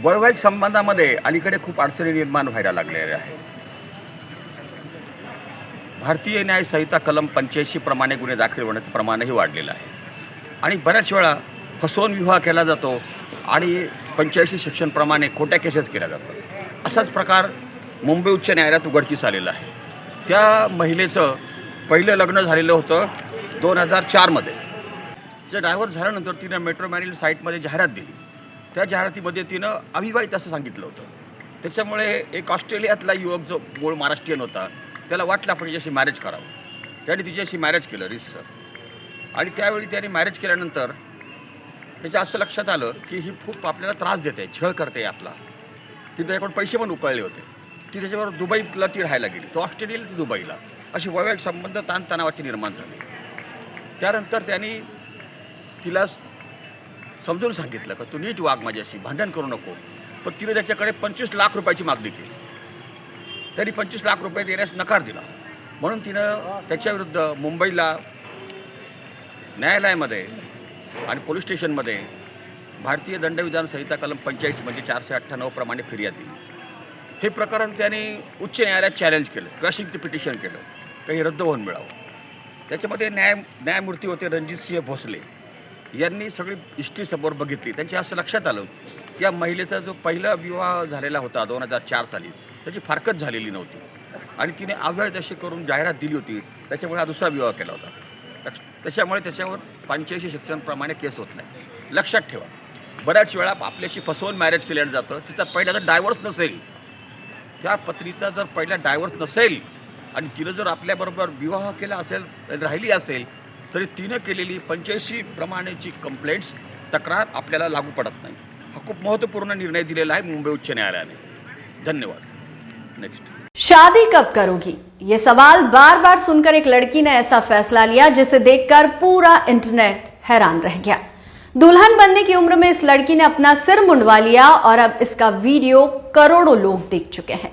वैवाहिक संबंधामध्ये अलीकडे खूप अडचणी निर्माण व्हायला लागलेल्या आहेत. भारतीय न्याय संहिता कलम 85 प्रमाणे गुन्हे दाखल होण्याचं प्रमाणही वाढलेलं आहे आणि बऱ्याच वेळा फसवून विवाह केला जातो आणि 85 सेक्शनप्रमाणे खोट्या केसेस केल्या जातात. असाच प्रकार मुंबई उच्च न्यायालयात उघडकीस आलेला आहे. त्या महिलेचं पहिलं लग्न झालेलं होतं 2004मध्ये. जे डायव्हर्स झाल्यानंतर तिनं मेट्रोमॅनिल साईटमध्ये जाहिरात दिली. त्या जाहिरातीमध्ये तिनं अविवाहित असं सांगितलं होतं. त्याच्यामुळे एक ऑस्ट्रेलियातला युवक जो मूळ महाराष्ट्रीयन होता त्याला वाटलं आपण तिच्याशी मॅरेज करावं. त्याने तिच्याशी मॅरेज केलं रिसर. आणि त्यावेळी त्याने मॅरेज केल्यानंतर त्याच्या असं लक्षात आलं की ही खूप आपल्याला त्रास देते, छळ करते आपला. ती त्याच्याकडून पैसे पण उकळले होते. ती त्याच्याबरोबर दुबईला ती राहायला गेली. तो ऑस्ट्रेलियाला, ती दुबईला. अशी वैवाहिक संबंध ताणतणावाची निर्माण झाली. त्यानंतर त्यांनी तिला समजून सांगितलं की तू नीट वाग माझ्याशी, भांडण करू नको. पण तिने त्याच्याकडे 25 लाख रुपयाची मागणी केली. त्यांनी 25 लाख रुपये देण्यास नकार दिला. म्हणून तिनं त्याच्याविरुद्ध मुंबईला न्यायालयामध्ये आणि पोलीस स्टेशनमध्ये भारतीय दंडविधान संहिता कलम 85 म्हणजे 498 प्रमाणे फिर्याद दिली. हे प्रकरण त्यांनी उच्च न्यायालयात चॅलेंज केलं, क्रशिंग पिटिशन केलं, काही रद्द होऊन मिळावं. त्याच्यामध्ये न्यायमूर्ती होते रणजितसिंह भोसले यांनी सगळी हिस्ट्री समोर बघितली. त्यांच्या असं लक्षात आलं की या महिलेचा जो पहिला विवाह झालेला होता 2004 साली त्याची फारकत झालेली नव्हती आणि तिने अवैध अशी करून जाहिरात दिली होती. त्याच्यामुळे हा दुसरा विवाह केला होता. त्याच्यामुळे त्याच्यावर 85 सेक्शनप्रमाणे केस होत नाही. लक्षात ठेवा, बऱ्याच वेळा आपल्याशी फसवून मॅरेज केलं जातं. तिचा पहिला जर डायव्हर्स नसेल, त्या पत्नीचा जर पहिला डायव्हर्स नसेल आणि तिनं जर आपल्याबरोबर विवाह केला असेल, राहिली असेल, तरी तिनं केलेली 85 प्रमाणेची कंप्लेंट्स, तक्रार आपल्याला लागू पडत नाही. हा खूप महत्त्वपूर्ण निर्णय दिलेला आहे मुंबई उच्च न्यायालयाने. धन्यवाद. नेक्स्ट. शादी कब करोगी, ये सवाल बार बार सुनकर एक लड़की ने ऐसा फैसला लिया जिसे देखकर पूरा इंटरनेट हैरान रह गया. दुल्हन बनने की उम्र में इस लड़की ने अपना सिर मुंडवा लिया और अब इसका वीडियो करोड़ों लोग देख चुके हैं.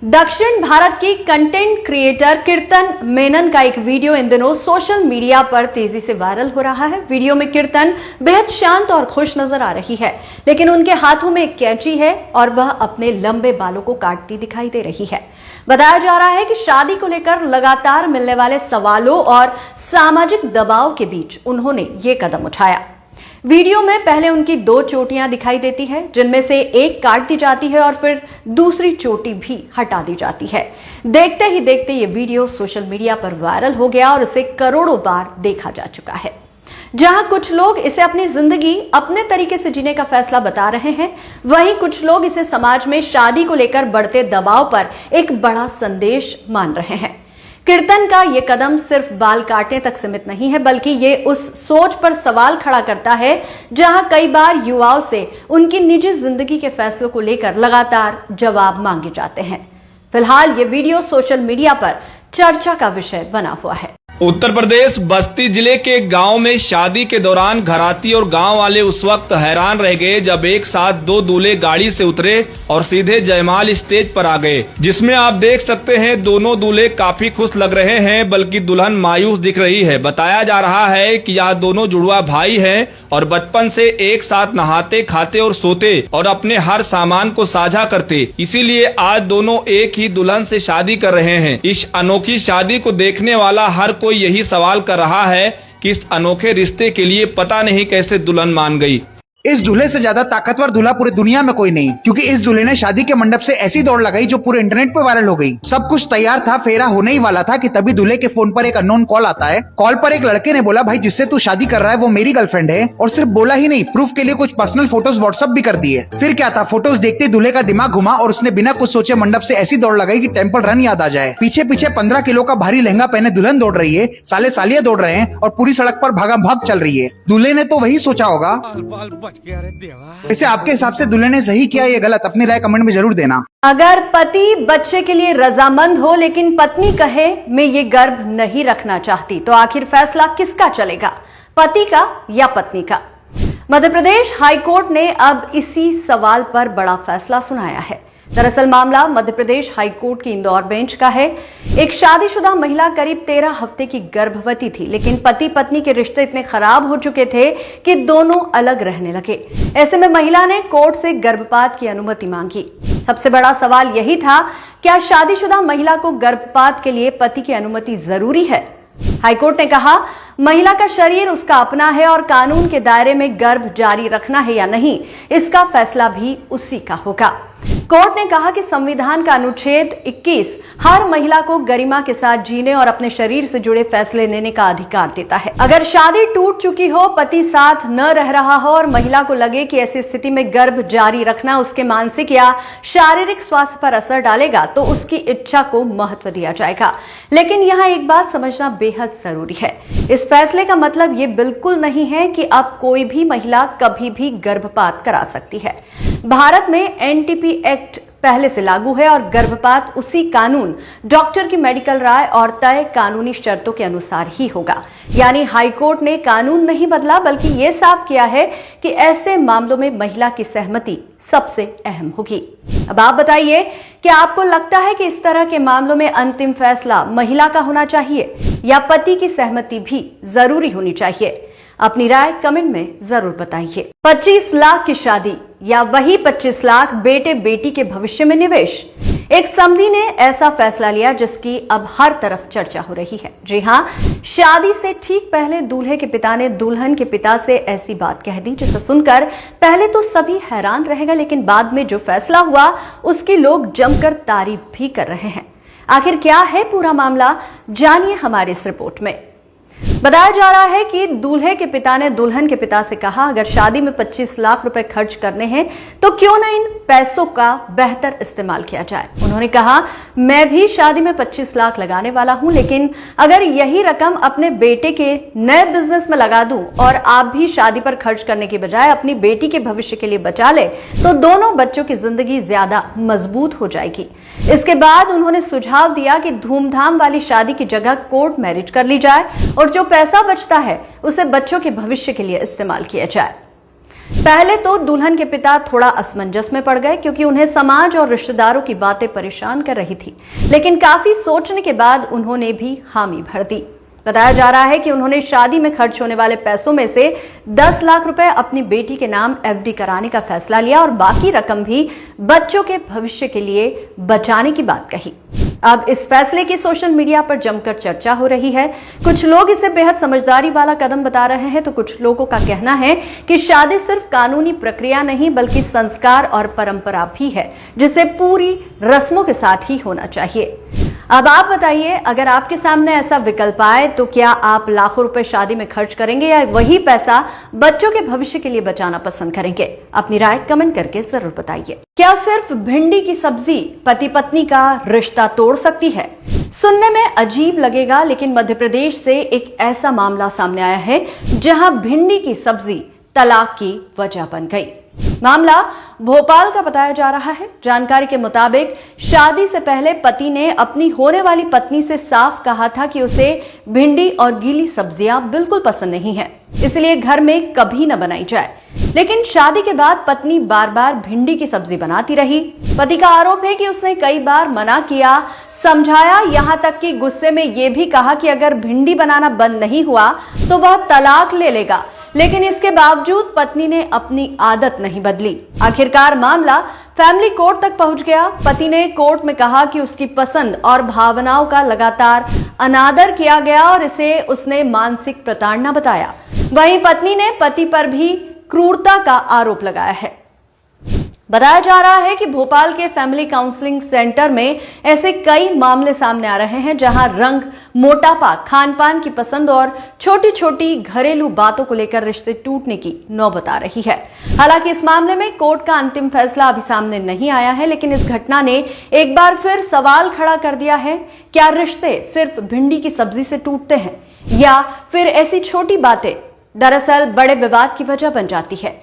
दक्षिण भारत की कंटेंट क्रिएटर कीर्तन मेनन का एक वीडियो इन दिनों सोशल मीडिया पर तेजी से वायरल हो रहा है. वीडियो में कीर्तन बेहद शांत और खुश नजर आ रही है, लेकिन उनके हाथों में एक कैंची है और वह अपने लंबे बालों को काटती दिखाई दे रही है. बताया जा रहा है कि शादी को लेकर लगातार मिलने वाले सवालों और सामाजिक दबाव के बीच उन्होंने ये कदम उठाया. वीडियो में पहले उनकी 2 चोटियां दिखाई देती है, जिनमें से एक काट दी जाती है और फिर दूसरी चोटी भी हटा दी जाती है. देखते ही देखते ये वीडियो सोशल मीडिया पर वायरल हो गया और इसे करोड़ों बार देखा जा चुका है. जहां कुछ लोग इसे अपनी जिंदगी अपने तरीके से जीने का फैसला बता रहे हैं, वहीं कुछ लोग इसे समाज में शादी को लेकर बढ़ते दबाव पर एक बड़ा संदेश मान रहे हैं. कीर्तन का ये कदम सिर्फ बाल काटने तक सीमित नहीं है, बल्कि ये उस सोच पर सवाल खड़ा करता है जहां कई बार युवाओं से उनकी निजी जिंदगी के फैसलों को लेकर लगातार जवाब मांगे जाते हैं. फिलहाल ये वीडियो सोशल मीडिया पर चर्चा का विषय बना हुआ है. उत्तर प्रदेश बस्ती जिले के गांव में शादी के दौरान घराती और गांव वाले उस वक्त हैरान रह गए जब एक साथ 2 दूल्हे गाड़ी से उतरे और सीधे जयमाल स्टेज पर आ गए, जिसमें आप देख सकते हैं दोनों दूल्हे काफी खुश लग रहे हैं, बल्कि दुल्हन मायूस दिख रही है. बताया जा रहा है कि यह दोनों जुड़वा भाई हैं और बचपन से एक साथ नहाते, खाते और सोते और अपने हर सामान को साझा करते, इसीलिए आज दोनों एक ही दुल्हन से शादी कर रहे हैं. इस अनोखी शादी को देखने वाला हर कोई यही सवाल कर रहा है कि इस अनोखे रिश्ते के लिए पता नहीं कैसे दुल्हन मान गई. इस दूल्हे से ज्यादा ताकतवर दूल्हा पूरी दुनिया में कोई नहीं, क्योंकि इस दूल्हे ने शादी के मंडप से ऐसी दौड़ लगाई जो पूरे इंटरनेट पे वायरल हो गई. सब कुछ तैयार था, फेरा होने ही वाला था कि तभी दूल्हे के फोन पर एक अननोन कॉल आता है. कॉल पर एक लड़के ने बोला, भाई जिससे तू शादी कर रहा है वो मेरी गर्लफ्रेंड है. और सिर्फ बोला ही नहीं, प्रूफ के लिए कुछ पर्सनल फोटोज व्हाट्सएप भी कर दिए. फिर क्या था, फोटोज देखते दूल्हे का दिमाग घुमा और उसने बिना कुछ सोचे मंडप से ऐसी दौड़ लगाई कि टेम्पल रन याद आ जाए. पीछे पीछे 15 किलो का भारी लहंगा पहने दुल्हन दौड़ रही है, साले सालियां दौड़ रहे हैं और पूरी सड़क पर भागा भाग चल रही है. दूल्हे ने तो वही सोचा होगा. वैसे आपके हिसाब से दूल्हे ने सही किया या गलत, अपनी राय कमेंट में जरूर देना. अगर पति बच्चे के लिए रजामंद हो लेकिन पत्नी कहे मैं ये गर्भ नहीं रखना चाहती, तो आखिर फैसला किसका चलेगा, पति का या पत्नी का? मध्य प्रदेश हाईकोर्ट ने अब इसी सवाल पर बड़ा फैसला सुनाया है. दरअसल मामला मध्य प्रदेश हाईकोर्ट की इंदौर बेंच का है। एक शादीशुदा महिला करीब 13 हफ्ते की गर्भवती थी, लेकिन पति पत्नी के रिश्ते इतने खराब हो चुके थे कि दोनों अलग रहने लगे। ऐसे में महिला ने कोर्ट से गर्भपात की अनुमति मांगी। सबसे बड़ा सवाल यही था, क्या शादीशुदा महिला को गर्भपात के लिए पति की अनुमति जरूरी है? हाईकोर्ट ने कहा, महिला का शरीर उसका अपना है और कानून के दायरे में गर्भ जारी रखना है या नहीं, इसका फैसला भी उसी का होगा। कोर्ट ने कहा कि संविधान का अनुच्छेद 21 हर महिला को गरिमा के साथ जीने और अपने शरीर से जुड़े फैसले लेने का अधिकार देता है। अगर शादी टूट चुकी हो, पति साथ न रह रहा हो और महिला को लगे कि ऐसी स्थिति में गर्भ जारी रखना उसके मानसिक या शारीरिक स्वास्थ्य पर असर डालेगा, तो उसकी इच्छा को महत्व दिया जाएगा। लेकिन यहाँ एक बात समझना बेहद जरूरी है। इस फैसले का मतलब ये बिल्कुल नहीं है कि अब कोई भी महिला कभी भी गर्भपात करा सकती है। भारत में एनटीपी एक्ट पहले से लागू है और गर्भपात उसी कानून, डॉक्टर की मेडिकल राय और तय कानूनी शर्तों के अनुसार ही होगा। यानी हाईकोर्ट ने कानून नहीं बदला, बल्कि ये साफ किया है कि ऐसे मामलों में महिला की सहमति सबसे अहम होगी। अब आप बताइए, क्या आपको लगता है कि इस तरह के मामलों में अंतिम फैसला महिला का होना चाहिए या पति की सहमति भी जरूरी होनी चाहिए? अपनी राय कमेंट में जरूर बताइए। 25 लाख की शादी या वही 25 लाख बेटे बेटी के भविष्य में निवेश? एक समधी ने ऐसा फैसला लिया जिसकी अब हर तरफ चर्चा हो रही है। जी हां, शादी से ठीक पहले दूल्हे के पिता ने दुल्हन के पिता से ऐसी बात कह दी जिसे सुनकर पहले तो सभी हैरान रह गए, लेकिन बाद में जो फैसला हुआ उसकी लोग जमकर तारीफ भी कर रहे हैं। आखिर क्या है पूरा मामला, जानिए हमारी इस रिपोर्ट में। बताया जा रहा है कि दूल्हे के पिता ने दुल्हन के पिता से कहा, अगर शादी में 25 लाख रुपए खर्च करने हैं तो क्यों न इन पैसों का बेहतर इस्तेमाल किया जाए। उन्होंने कहा, मैं भी शादी में 25 लाख लगाने वाला हूं, लेकिन अगर यही रकम अपने बेटे के नए बिजनेस में लगा दूं और आप भी शादी पर खर्च करने की बजाय अपनी बेटी के भविष्य के लिए बचा ले, तो दोनों बच्चों की जिंदगी ज्यादा मजबूत हो जाएगी। इसके बाद उन्होंने सुझाव दिया कि धूमधाम वाली शादी की जगह कोर्ट मैरिज कर ली जाए और जो पैसा बचता है उसे बच्चों के भविष्य के लिए इस्तेमाल किया जाए। पहले तो दुल्हन के पिता थोड़ा असमंजस में पड़ गए, क्योंकि उन्हें समाज और रिश्तेदारों की बातें परेशान कर रही थी, लेकिन काफी सोचने के बाद उन्होंने भी हामी भर दी। बताया जा रहा है कि उन्होंने शादी में खर्च होने वाले पैसों में से 10 लाख रुपए अपनी बेटी के नाम एफडी कराने का फैसला लिया और बाकी रकम भी बच्चों के भविष्य के लिए बचाने की बात कही। अब इस फैसले की सोशल मीडिया पर जमकर चर्चा हो रही है। कुछ लोग इसे बेहद समझदारी वाला कदम बता रहे हैं, तो कुछ लोगों का कहना है कि शादी सिर्फ कानूनी प्रक्रिया नहीं बल्कि संस्कार और परंपरा भी है, जिसे पूरी रस्मों के साथ ही होना चाहिए। अब आप बताइए, अगर आपके सामने ऐसा विकल्प आए तो क्या आप लाखों रुपए शादी में खर्च करेंगे या वही पैसा बच्चों के भविष्य के लिए बचाना पसंद करेंगे? अपनी राय कमेंट करके जरूर बताइए। क्या सिर्फ भिंडी की सब्जी पति पत्नी का रिश्ता तोड़ सकती है? सुनने में अजीब लगेगा, लेकिन मध्य प्रदेश से एक ऐसा मामला सामने आया है जहां भिंडी की सब्जी तलाक की वजह बन गई। मामला भोपाल का बताया जा रहा है। जानकारी के मुताबिक शादी से पहले पति ने अपनी होने वाली पत्नी से साफ कहा था कि उसे भिंडी और गीली सब्जियां बिल्कुल पसंद नहीं है, इसलिए घर में कभी न बनाई जाए। लेकिन शादी के बाद पत्नी बार बार भिंडी की सब्जी बनाती रही। पति का आरोप है कि उसने कई बार मना किया, समझाया, यहां तक कि गुस्से में यह भी कहा कि अगर भिंडी बनाना बंद नहीं हुआ तो वह तलाक ले लेगा, लेकिन इसके बावजूद पत्नी ने अपनी आदत नहीं बदली। आखिरकार मामला फैमिली कोर्ट तक पहुंच गया। पति ने कोर्ट में कहा कि उसकी पसंद और भावनाओं का लगातार अनादर किया गया और इसे उसने मानसिक प्रताड़ना बताया। वहीं पत्नी ने पति पर भी क्रूरता का आरोप लगाया है। बताया जा रहा है कि भोपाल के फैमिली काउंसलिंग सेंटर में ऐसे कई मामले सामने आ रहे हैं जहां रंग, मोटापा, खान पान की पसंद और छोटी छोटी घरेलू बातों को लेकर रिश्ते टूटने की नौबत आ रही है। हालांकि इस मामले में कोर्ट का अंतिम फैसला अभी सामने नहीं आया है, लेकिन इस घटना ने एक बार फिर सवाल खड़ा कर दिया है, क्या रिश्ते सिर्फ भिंडी की सब्जी से टूटते हैं या फिर ऐसी छोटी बातें दरअसल बड़े विवाद की वजह बन जाती है?